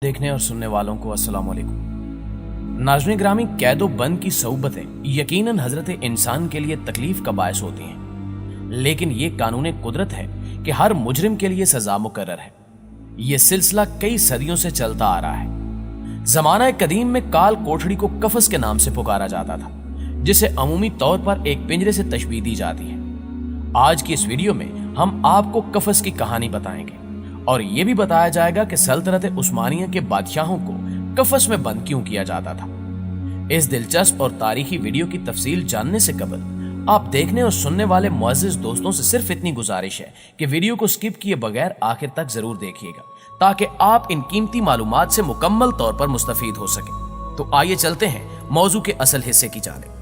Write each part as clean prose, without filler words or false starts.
देखने और सुनने वालों को अस्सलाम वालेकुम। नाज़रीन ग्रामी, कैदो बंद की सऊबतें यकीनन हजरत इंसान के लिए तकलीफ का बायस होती हैं, लेकिन ये कानून कुदरत है कि हर मुजरिम के लिए सजा मुकर्रर है। ये सिलसिला कई सदियों से चलता आ रहा है। जमाना कदीम में काल कोठड़ी को कफस के नाम से पुकारा जाता था, जिसे अमूमी तौर पर एक पिंजरे से तशबीह दी जाती है। आज की इस वीडियो में हम आपको कफस की कहानी बताएंगे और यह भी बताया जाएगा कि सल्तनत उस्मानिया के बादशाहों को कफस में बंद क्यों किया जाता था। इस दिलचस्प और तारीखी वीडियो की तफसील जानने से कबल आप देखने और सुनने वाले मुअज़्ज़िज़ दोस्तों से सिर्फ इतनी गुजारिश है कि वीडियो को स्किप किए बगैर आखिर तक जरूर देखिएगा, ताकि आप इन कीमती मालूमात से मुकम्मल तौर पर मुस्तफीद हो सके। तो आइए चलते हैं मौजू के असल हिस्से की जानिब।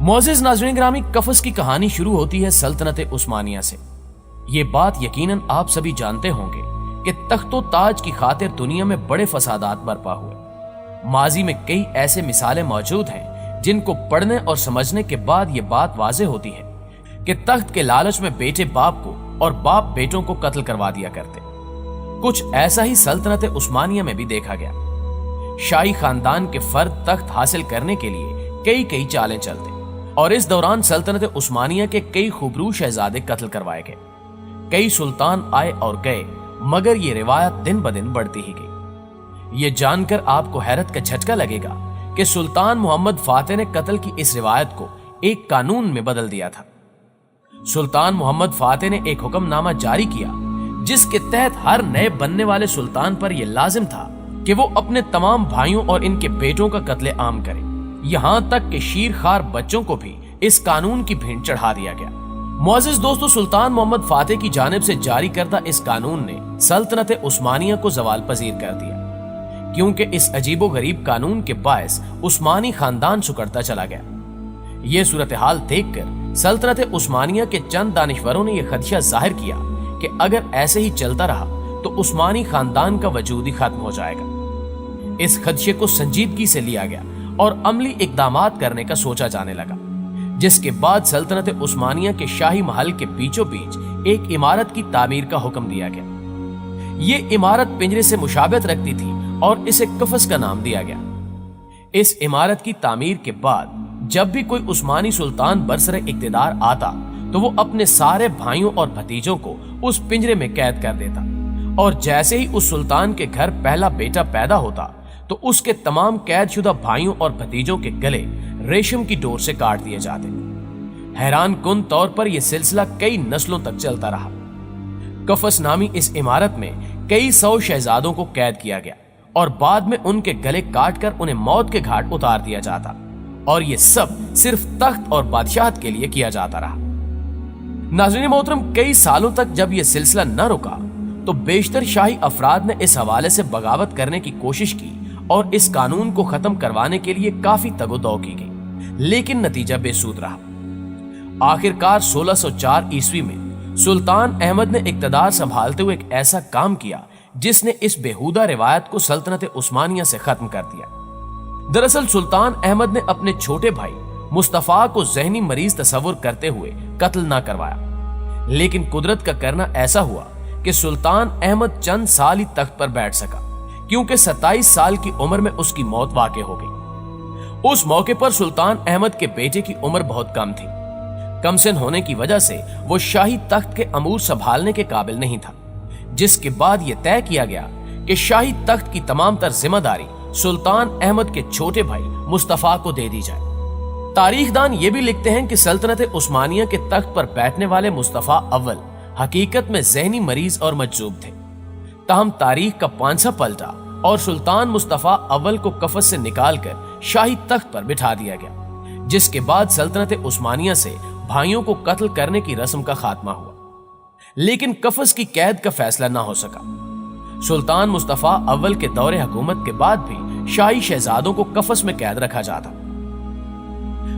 मुअज़्ज़िज़ नाज़रीन ग्रामी, कफस की कहानी शुरू होती है सल्तनत उस्मानिया से। ये बात यकीनन आप सभी जानते होंगे कि तख्तो ताज की खातिर दुनिया में बड़े फसादात बर्पा हुए। माजी में कई ऐसे मिसालें मौजूद हैं जिनको पढ़ने और समझने के बाद ये बात वाज़ेह होती है कि तख्त के लालच में बेटे बाप को और बाप बेटों को कत्ल करवा दिया करते। कुछ ऐसा ही सल्तनत उस्मानिया में भी देखा गया। शाही खानदान के फर्द तख्त हासिल करने के लिए कई कई चालें चलते और इस दौरान सल्तनत उस्मानिया के कई खूबरू शहजादे कत्ल करवाए गए। कई सुल्तान आए और गए, मगर ये रिवायत दिन ब दिन बढ़ती ही गई। ये जानकर आपको हैरत का झटका लगेगा कि सुल्तान मोहम्मद फातेह ने कत्ल की इस रिवायत को एक कानून में बदल दिया था। सुल्तान मोहम्मद फातेह ने एक हुक्मनामा जारी किया जिसके तहत हर नए बनने वाले सुल्तान पर यह लाजिम था कि वो अपने तमाम भाइयों और इनके बेटों का कत्ले आम करे। यहां तक कि शीरखार बच्चों को भी इस कानून की भेंट चढ़ा दिया गया। मुअज़्ज़िज़ दोस्तों, सुल्तान मोहम्मद फातेह की जानिब से जारी करदा इस कानून ने सल्तनत उस्मानिया को ज़वाल पजीर कर दिया, क्योंकि इस अजीबो गरीब कानून के बायस उस्मानी खानदान सुकड़ता चला गया। यह सूरत हाल देखकर सल्तनत उस्मानिया के चंद दानिशवरों ने यह खदशा जाहिर किया कि अगर ऐसे ही चलता रहा तो उस्मानी खानदान का वजूद ही खत्म हो जाएगा। इस खदशे को संजीदगी से लिया गया और अमली इकदामात करने का सोचा जाने लगा, जिसके बाद सल्तनत उस्मानिया के शाही महल के बीचों बीच एक इमारत की तामीर का हुक्म दिया गया। ये इमारत पिंजरे से मुशाबहत रखती थी और इसे कफस का नाम दिया गया। इस इमारत की तामीर के बाद जब भी कोई उस्मानी सुल्तान बरसरे इक्तिदार आता तो वो अपने सारे भाइयों और भतीजों को उस पिंजरे में कैद कर देता, और जैसे ही उस सुल्तान के घर पहला बेटा पैदा होता तो उसके तमाम कैदशुदा भाइयों और भतीजों के गले रेशम की डोर से काट दिए जाते। हैरान कुन तौर पर यह सिलसिला कई नस्लों तक चलता रहा। कफस नामी इस इमारत में कई सौ शहजादों को कैद किया गया और बाद में उनके गले काटकर उन्हें मौत के घाट उतार दिया जाता, और यह सब सिर्फ तख्त और बादशाहत के लिए किया जाता रहा। नाज़रीन मोहतरम, कई सालों तक जब यह सिलसिला न रुका तो बेशतर शाही अफराद ने इस हवाले से बगावत करने की कोशिश की और इस कानून को खत्म करवाने के लिए काफी तगोदौ की गई, लेकिन नतीजा बेसूद रहा। आखिरकार 1604 ईस्वी में सुल्तान अहमद ने इक्तदार संभालते हुए एक ऐसा काम किया जिसने इस बेहुदा रिवायत को सल्तनत उस्मानिया से खत्म कर दिया। दरअसल सुल्तान अहमद ने अपने छोटे भाई मुस्तफा को ज़हनी मरीज तस्वुर करते हुए कत्ल न करवाया, लेकिन कुदरत का करना ऐसा हुआ कि सुल्तान अहमद चंद साल ही तख्त पर बैठ सका, क्योंकि 27 साल की उम्र में उसकी मौत वाक़ई हो गई। उस मौके पर सुल्तान अहमद के बेटे की उम्र बहुत कम थी। कमसिन होने की वजह से वो शाही तख्त के अमूर संभालने के काबिल नहीं था, जिसके बाद यह तय किया गया कि शाही तख्त की तमाम तर जिम्मेदारी सुल्तान अहमद के छोटे भाई मुस्तफा को दे दी जाए। तारीखदान ये भी लिखते हैं कि सल्तनत उस्मानिया के तख्त पर बैठने वाले मुस्तफा अव्वल हकीकत में ज़हनी मरीज और मजजूब थे। ताहम तारीख का पांसा पलटा और सुल्तान मुस्तफा अव्वल को कफस से निकालकर शाही तख्त पर बिठा दिया गया, जिसके बाद सल्तनत उस्मानिया से भाइयों को कत्ल करने की रस्म का खात्मा हुआ। लेकिन कफस की कैद का फैसला ना हो सका। सुल्तान मुस्तफा अव्वल के दौरे हुकूमत के बाद भी शाही शहजादों को कफस में कैद रखा जाता।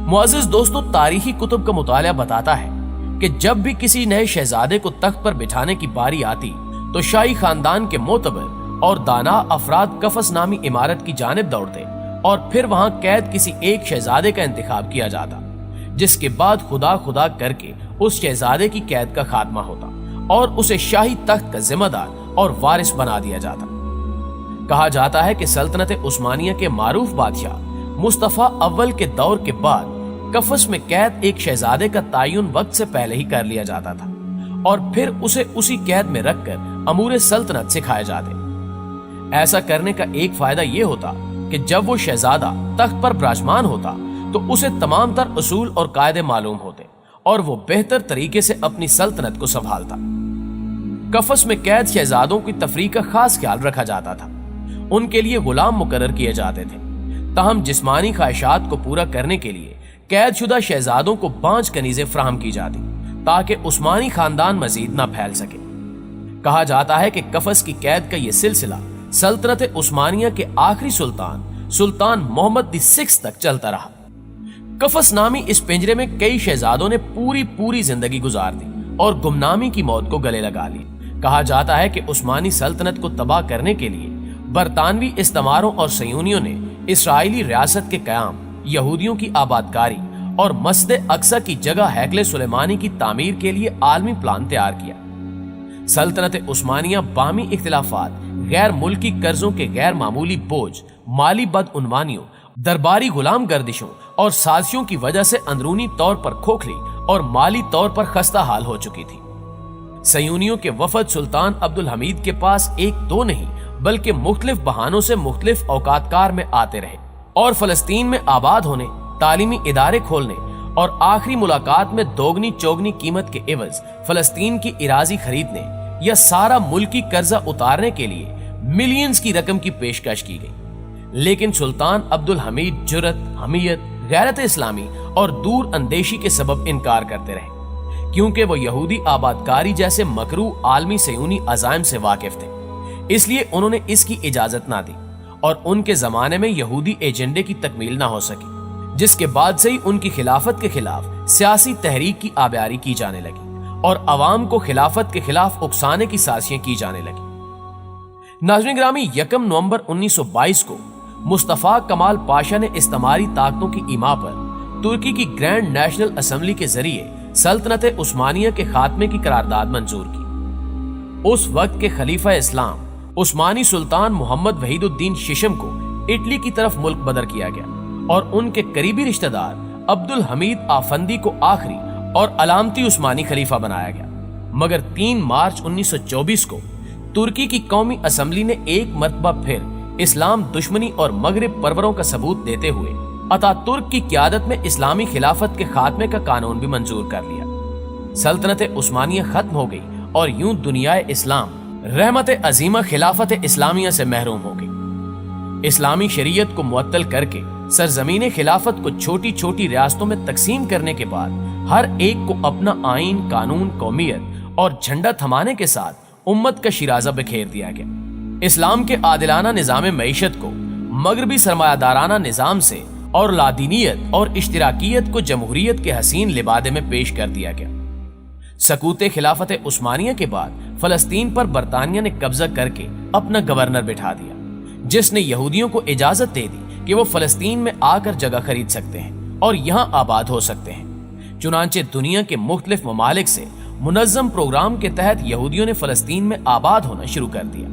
मुअज़्ज़िज़ दोस्तों, तारीखी कुतुब का मुताला बताता है कि जब भी किसी नए शहजादे को तख्त पर बिठाने की बारी आती तो शाही खानदान के मोतबर और दाना अफराद कफस नामी इमारत की जानिब दौड़ते और फिर वहां कैद किसी एक शहजादे का इंतखाब किया जाता, जिसके बाद खुदा खुदा करके उस शहजादे की कैद का खात्मा होता और उसे शाही तख्त का जिम्मेदार और वारिस बना दिया जाता। کہا جاتا ہے کہ سلطنت عثمانیہ کے معروف بادشاہ مصطفیٰ اول کے دور کے بعد قفس میں قید ایک شہزادے کا تعین وقت سے پہلے ہی کر لیا جاتا تھا اور پھر اسے اسی قید میں رکھ کر امور سلطنت سکھائے جاتے۔ ایسا کرنے کا ایک فائدہ یہ ہوتا کہ جب وہ شہزادہ تخت پر براجمان ہوتا تو اسے تمام تر اصول اور قاعدے معلوم ہوتے اور وہ بہتر طریقے سے اپنی سلطنت کو سنبھالتا۔ قفس میں قید شہزادوں کی تفریح کا خاص خیال رکھا جاتا تھا، ان کے لیے غلام مقرر کیے جاتے تھے، تاہم جسمانی خواہشات کو پورا کرنے کے لیے قید شدہ شہزادوں کو 5 کنیزیں فراہم کی جاتی تاکہ عثمانی خاندان مزید نہ پھیل سکے۔ کہا جاتا ہے کہ قفس کی قید کا یہ سلسلہ سلطنت عثمانیہ کے آخری سلطان محمد VI تک چلتا رہا۔ قفس نامی اس پنجرے میں کئی شہزادوں نے پوری زندگی گزار دی اور گمنامی کی موت کو گلے لگا لی۔ کہا جاتا ہے کہ عثمانی سلطنت کو تباہ کرنے کے لیے برطانوی استعماروں اور صہیونیوں نے اسرائیلی ریاست کے قیام، یہودیوں کی آبادکاری اور مسجد اقصی کی جگہ ہیکل سلیمانی کی تعمیر کے لیے عالمی پلان تیار کیا۔ سلطنت عثمانیہ باہمی اختلافات، غیر ملکی قرضوں کے غیر معمولی بوجھ، مالی بدعنوانیوں، درباری غلام گردشوں اور سازشوں کی وجہ سے اندرونی طور پر کھوکھلی اور مالی طور پر خستہ حال ہو چکی تھی۔ صہیونیوں کے وفد سلطان عبدالحمید کے پاس ایک دو نہیں بلکہ مختلف بہانوں سے مختلف اوقات کار میں آتے رہے اور فلسطین میں آباد ہونے، تعلیمی ادارے کھولنے اور آخری ملاقات میں دوگنی چوگنی قیمت کے عوض فلسطین کی اراضی خریدنے یا سارا ملکی قرضہ اتارنے کے لیے ملینز کی رقم کی پیشکش کی گئی، لیکن سلطان عبدالحمید جرأت، حمیت، غیرت اسلامی اور دور اندیشی کے سبب انکار کرتے رہے، کیونکہ وہ یہودی آبادکاری جیسے مکروہ عالمی صہیونی عزائم سے واقف تھے، اس لیے انہوں نے اس کی اجازت نہ دی اور ان کے زمانے میں یہودی ایجنڈے کی تکمیل نہ ہو سکی، جس کے بعد سے ہی ان کی خلافت کے خلاف سیاسی تحریک کی آبیاری کی جانے لگی اور عوام کو خلافت کے خلاف اکسانے کی سازشیں کی جانے لگی۔ ناظرین گرامی، 1 نومبر 1922 کو مصطفیٰ کمال پاشا نے استعماری طاقتوں کی ایما پر ترکی کی گرینڈ نیشنل اسمبلی کے ذریعے سلطنت عثمانیہ کے خاتمے کی قرارداد منظور کی۔ اس وقت کے خلیفہ اسلام عثمانی سلطان محمد وحید الدین ششم کو اٹلی کی طرف ملک بدر کیا گیا اور ان کے قریبی رشتہ دار عبدالحمید آفندی کو آخری اور علامتی عثمانی خلیفہ بنایا گیا، مگر 3 مارچ 1924 کو ترکی کی قومی اسمبلی نے ایک مرتبہ پھر اسلام دشمنی اور مغرب پروروں کا ثبوت دیتے ہوئے اتا ترک کی قیادت میں اسلامی خلافت کے خاتمے کا قانون بھی منظور کر لیا۔ سلطنت عثمانیہ ختم ہو گئی اور یوں دنیائے اسلام رحمت عظیمہ خلافت اسلامیہ سے محروم ہو گئی۔ اسلامی شریعت کو معطل کر کے سرزمین خلافت کو چھوٹی چھوٹی ریاستوں میں تقسیم کرنے کے بعد ہر ایک کو اپنا آئین، قانون، قومیت اور جھنڈا تھمانے کے ساتھ امت کا شیرازہ بکھیر دیا گیا۔ اسلام کے عادلانہ نظام معیشت کو مغربی سرمایہ دارانہ نظام سے اور لادینیت اور اشتراکیت کو جمہوریت کے حسین لبادے میں پیش کر دیا گیا۔ سقوط خلافت عثمانیہ کے بعد فلسطین پر برطانیہ نے قبضہ کر کے اپنا گورنر بٹھا دیا، جس نے یہودیوں کو اجازت دے دی کہ وہ فلسطین میں آ کر جگہ خرید سکتے ہیں اور یہاں آباد ہو سکتے ہیں۔ چنانچہ دنیا کے مختلف ممالک سے منظم پروگرام کے تحت یہودیوں نے فلسطین میں آباد ہونا شروع کر دیا۔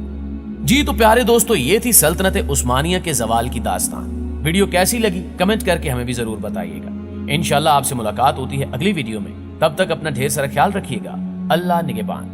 جی تو پیارے دوستو، یہ تھی سلطنت عثمانیہ کے زوال کی داستان۔ ویڈیو کیسی لگی کمنٹ کر کے ہمیں بھی ضرور بتائیے گا۔ انشاءاللہ آپ سے ملاقات ہوتی ہے اگلی ویڈیو میں، تب تک اپنا ڈھیر سارا خیال رکھیے گا۔ اللہ نگہبان۔